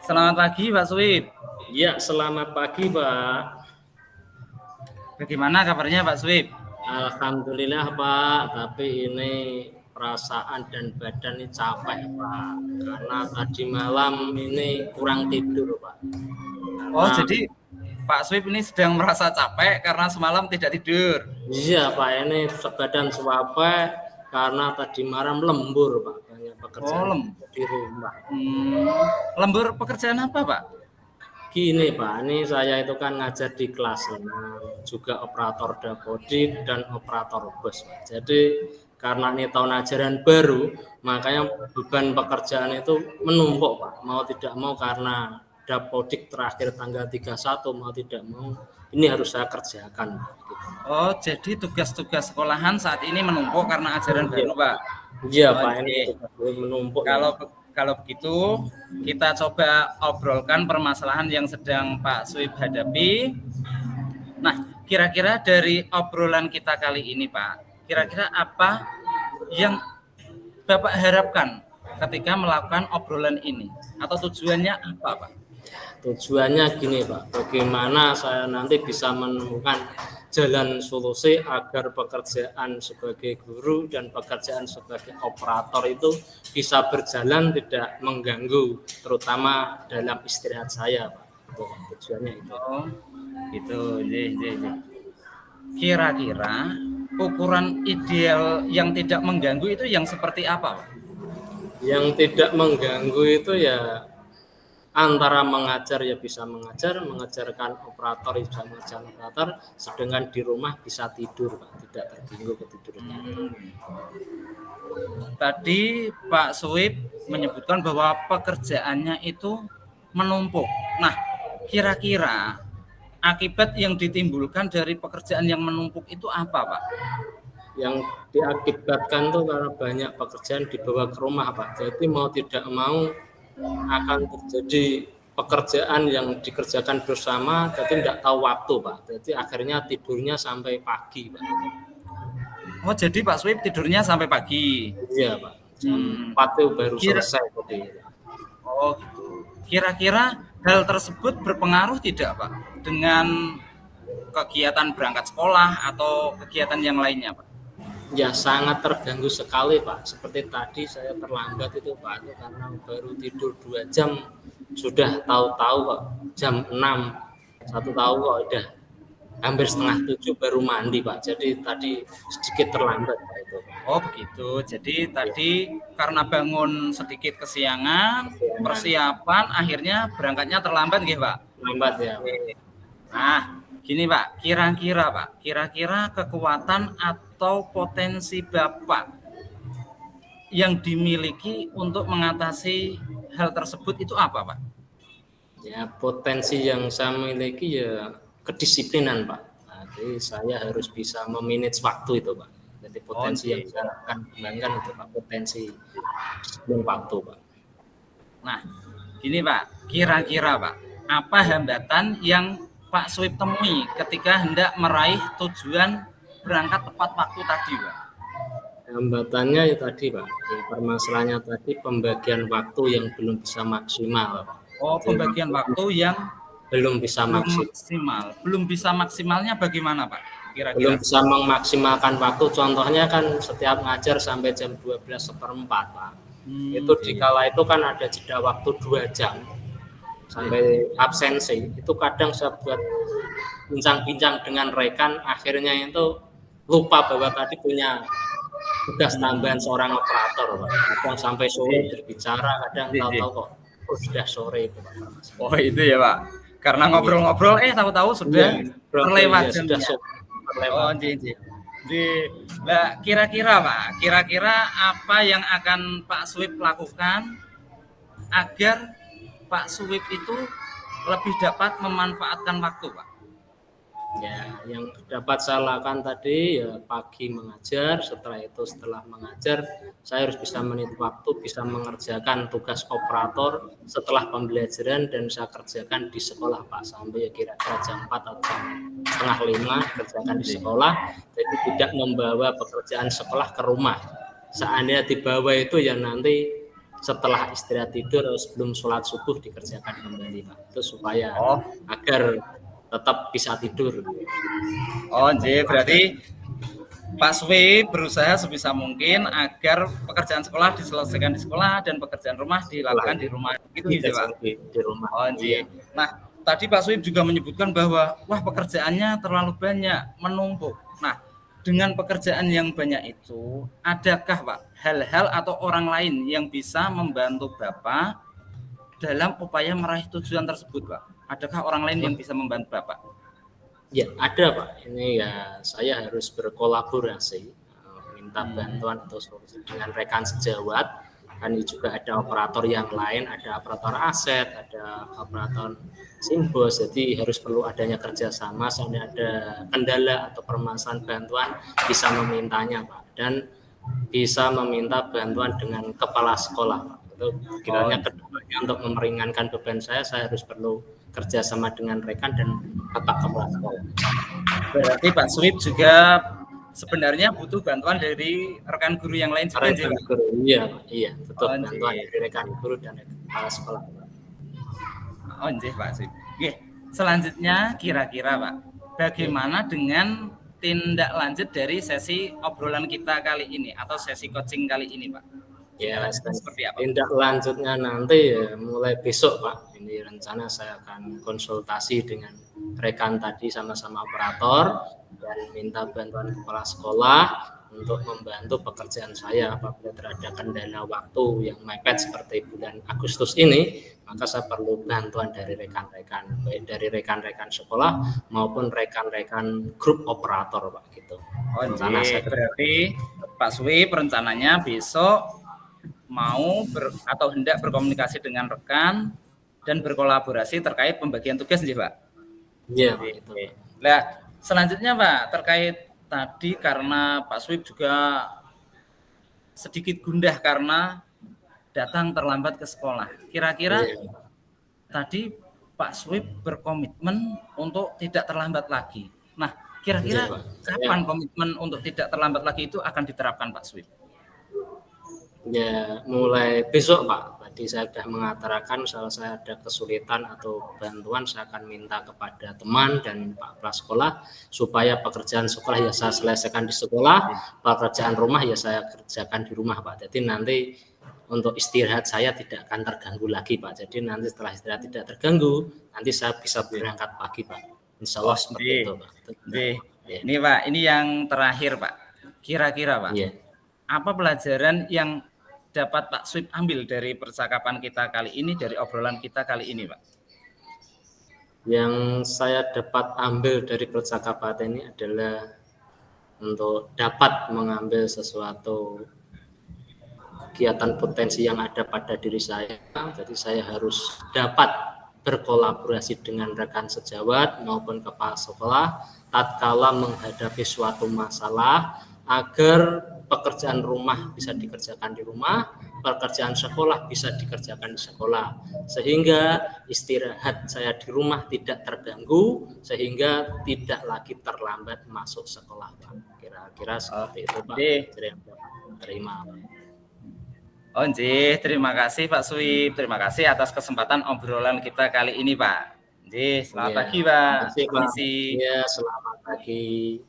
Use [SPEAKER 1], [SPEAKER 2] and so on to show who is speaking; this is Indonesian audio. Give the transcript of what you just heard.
[SPEAKER 1] Selamat pagi Pak Suwib.
[SPEAKER 2] Ya, selamat pagi Pak.
[SPEAKER 1] Bagaimana kabarnya Pak Suwib?
[SPEAKER 2] Alhamdulillah Pak, tapi ini perasaan dan badan ini capek Pak. Karena tadi malam ini kurang tidur Pak.
[SPEAKER 1] Oh, jadi Pak Suwib ini sedang merasa capek karena semalam tidak tidur.
[SPEAKER 2] Iya Pak, ini badan capek karena tadi malam lembur Pak. Banyak pekerjaan di rumah.
[SPEAKER 1] Lembur pekerjaan apa Pak?
[SPEAKER 2] Gini Pak, ini saya itu kan ngajar di kelas 6, juga operator dapodik dan operator bus. Jadi karena ini tahun ajaran baru, makanya beban pekerjaan itu menumpuk Pak. Mau tidak mau karena dapodik terakhir tanggal 31, mau tidak mau ini harus saya kerjakan. Gitu.
[SPEAKER 1] Oh, jadi tugas-tugas sekolahan saat ini menumpuk karena ajaran baru Pak?
[SPEAKER 2] Iya Pak, ini menumpuk.
[SPEAKER 1] Kalau begitu, kita coba obrolkan permasalahan yang sedang Pak Suwib hadapi. Nah, kira-kira dari obrolan kita kali ini, Pak, kira-kira apa yang Bapak harapkan ketika melakukan obrolan ini? Atau tujuannya apa, Pak?
[SPEAKER 2] Tujuannya gini, Pak, bagaimana saya nanti bisa menemukan jalan solusi agar pekerjaan sebagai guru dan pekerjaan sebagai operator itu bisa berjalan tidak mengganggu, terutama dalam istirahat saya, Pak. Itu tujuannya itu.
[SPEAKER 1] Oh, gitu. Kira-kira ukuran ideal yang tidak mengganggu itu yang seperti apa, Pak?
[SPEAKER 2] Yang tidak mengganggu itu ya antara mengajar ya bisa mengajarkan operator ya bisa mengajar operator, sedangkan di rumah bisa tidur Pak, tidak terganggu ketidurnya.
[SPEAKER 1] Tadi Pak Suwib menyebutkan bahwa pekerjaannya itu menumpuk. Nah, kira-kira akibat yang ditimbulkan dari pekerjaan yang menumpuk itu apa, Pak?
[SPEAKER 2] Yang diakibatkan tuh karena banyak pekerjaan dibawa ke rumah Pak, jadi mau tidak mau akan terjadi pekerjaan yang dikerjakan bersama, tapi tidak tahu waktu Pak. Jadi akhirnya tidurnya sampai pagi Pak.
[SPEAKER 1] Oh, jadi Pak Suwib tidurnya sampai pagi?
[SPEAKER 2] Iya Pak. Jam 4 itu baru selesai.
[SPEAKER 1] Oh, gitu. Kira-kira hal tersebut berpengaruh tidak Pak dengan kegiatan berangkat sekolah atau kegiatan yang lainnya Pak?
[SPEAKER 2] Ya sangat terganggu sekali Pak. Seperti tadi saya terlambat itu Pak, karena baru tidur 2 jam sudah tahu-tahu Pak jam 6, 1 tahu kok udah hampir setengah 7 baru mandi Pak. Jadi tadi sedikit terlambat Pak itu.
[SPEAKER 1] Oh begitu. Jadi tadi karena bangun sedikit kesiangan, persiapan akhirnya berangkatnya terlambat nggih Pak?
[SPEAKER 2] Lambat ya.
[SPEAKER 1] Nah, gini Pak, kira-kira kekuatan atau potensi Bapak yang dimiliki untuk mengatasi hal tersebut itu apa Pak?
[SPEAKER 2] Ya potensi yang saya miliki ya kedisiplinan Pak. Nah, jadi saya harus bisa memanage waktu itu Pak. Jadi potensi yang saya akan kembangkan itu Pak, potensi disiplin waktu Pak.
[SPEAKER 1] Nah, gini Pak, kira-kira Pak, apa hambatan yang Pak Suwib temui ketika hendak meraih tujuan berangkat tepat waktu tadi Pak?
[SPEAKER 2] Hambatannya ya tadi Pak, ya, permasalahannya tadi pembagian waktu yang belum bisa maksimal Pak.
[SPEAKER 1] Oh, pembagian waktu yang
[SPEAKER 2] belum bisa maksimal.
[SPEAKER 1] Belum bisa maksimalnya bagaimana Pak? Kira-kira?
[SPEAKER 2] Belum bisa memaksimalkan waktu, contohnya kan setiap ngajar sampai jam 12:15 Pak. Itu dikala itu kan ada jeda waktu 2 jam sampai absensi. Itu kadang saya buat bincang-bincang dengan rekan, akhirnya itu lupa bahwa tadi punya tugas tambahan seorang operator Pak. Kadang sampai sore berbicara, kadang tahu-tahu kok sudah sore itu Pak.
[SPEAKER 1] Oh itu ya Pak, karena ngobrol-ngobrol tahu-tahu sudah terlewat
[SPEAKER 2] ya, sudah
[SPEAKER 1] terlewat. Nah, kira-kira Pak, apa yang akan Pak Suwib lakukan agar Pak Suwib itu lebih dapat memanfaatkan waktu Pak?
[SPEAKER 2] Ya, yang dapat saya lakukan tadi ya pagi mengajar, setelah mengajar saya harus bisa menit waktu, bisa mengerjakan tugas operator setelah pembelajaran dan saya kerjakan di sekolah Pak sampai kira-kira jam 4 atau jam setengah 5 kerjakan di sekolah, jadi tidak membawa pekerjaan sekolah ke rumah. Seandainya dibawa itu ya nanti setelah istirahat tidur atau sebelum sholat subuh dikerjakan kembali Pak. Itu supaya agar tetap bisa tidur.
[SPEAKER 1] Oh, berarti Pak Swi berusaha sebisa mungkin agar pekerjaan sekolah diselesaikan di sekolah dan pekerjaan rumah dilakukan di rumah. Gitu ya, Pak?
[SPEAKER 2] Di rumah.
[SPEAKER 1] Oh, iya. Nah, tadi Pak Swi juga menyebutkan bahwa wah pekerjaannya terlalu banyak, menumpuk. Nah, dengan pekerjaan yang banyak itu, adakah Pak hal-hal atau orang lain yang bisa membantu Bapak dalam upaya meraih tujuan tersebut, Pak? Adakah orang lain yang bisa membantu Bapak?
[SPEAKER 2] Ya, ada Pak. Ini ya saya harus berkolaborasi, minta bantuan atau solusi dengan rekan sejawat. Kan juga ada operator yang lain, ada operator aset, ada operator simbos. Jadi harus perlu adanya kerjasama. Sampai ada kendala atau permasalahan bantuan bisa memintanya Pak. Dan bisa meminta bantuan dengan kepala sekolah Pak. Itu kiranya keduanya untuk memeringankan beban saya harus perlu kerjasama dengan rekan dan kepala sekolah.
[SPEAKER 1] Berarti Pak Swib juga sebenarnya butuh bantuan dari rekan guru yang lain juga,
[SPEAKER 2] rekan guru, iya, betul, bantuan dari rekan guru dan kepala sekolah.
[SPEAKER 1] Oh, nggih Pak Swib. Nggih. Selanjutnya kira-kira Pak, bagaimana dengan tindak lanjut dari sesi obrolan kita kali ini atau sesi coaching kali ini, Pak?
[SPEAKER 2] Ya, seperti apa? Tindak lanjutnya nanti ya mulai besok Pak. Ini rencana saya akan konsultasi dengan rekan tadi sama-sama operator dan minta bantuan kepala sekolah untuk membantu pekerjaan saya apabila terhadap kendala waktu yang mepet seperti bulan Agustus ini, maka saya perlu bantuan dari rekan-rekan, baik dari rekan-rekan sekolah maupun rekan-rekan grup operator Pak gitu.
[SPEAKER 1] Oh, saya berarti Pak Swi rencananya besok mau atau hendak berkomunikasi dengan rekan dan berkolaborasi terkait pembagian tugas nih Pak.
[SPEAKER 2] Iya itu.
[SPEAKER 1] Nah, selanjutnya Pak terkait tadi karena Pak Swib juga sedikit gundah karena datang terlambat ke sekolah. Kira-kira tadi Pak Swib berkomitmen untuk tidak terlambat lagi. Nah, kira-kira kapan komitmen untuk tidak terlambat lagi itu akan diterapkan Pak Swib?
[SPEAKER 2] Ya, mulai besok Pak. Tadi saya sudah mengatakan kalau saya ada kesulitan atau bantuan saya akan minta kepada teman dan Pak Kepala Sekolah supaya pekerjaan sekolah ya saya selesaikan di sekolah, pekerjaan rumah ya saya kerjakan di rumah Pak. Jadi nanti untuk istirahat saya tidak akan terganggu lagi Pak. Jadi nanti setelah istirahat tidak terganggu, nanti saya bisa berangkat pagi Pak. Insya Allah seperti itu Pak.
[SPEAKER 1] Ini Pak, ini yang terakhir Pak. Kira-kira Pak, apa pelajaran yang dapat Pak Swib ambil dari percakapan kita kali ini, dari obrolan kita kali ini Pak?
[SPEAKER 2] Yang saya dapat ambil dari percakapan ini adalah untuk dapat mengambil sesuatu kegiatan potensi yang ada pada diri saya. Jadi saya harus dapat berkolaborasi dengan rekan sejawat maupun kepala sekolah tatkala menghadapi suatu masalah agar pekerjaan rumah bisa dikerjakan di rumah, pekerjaan sekolah bisa dikerjakan di sekolah, sehingga istirahat saya di rumah tidak terganggu, sehingga tidak lagi terlambat masuk sekolah Pak. Kira-kira seperti itu Pak. Terima.
[SPEAKER 1] Oh terima kasih Pak Swib, terima kasih atas kesempatan obrolan kita kali ini Pak. Selamat pagi Pak.
[SPEAKER 2] Terima kasih Pak. Ya, selamat pagi.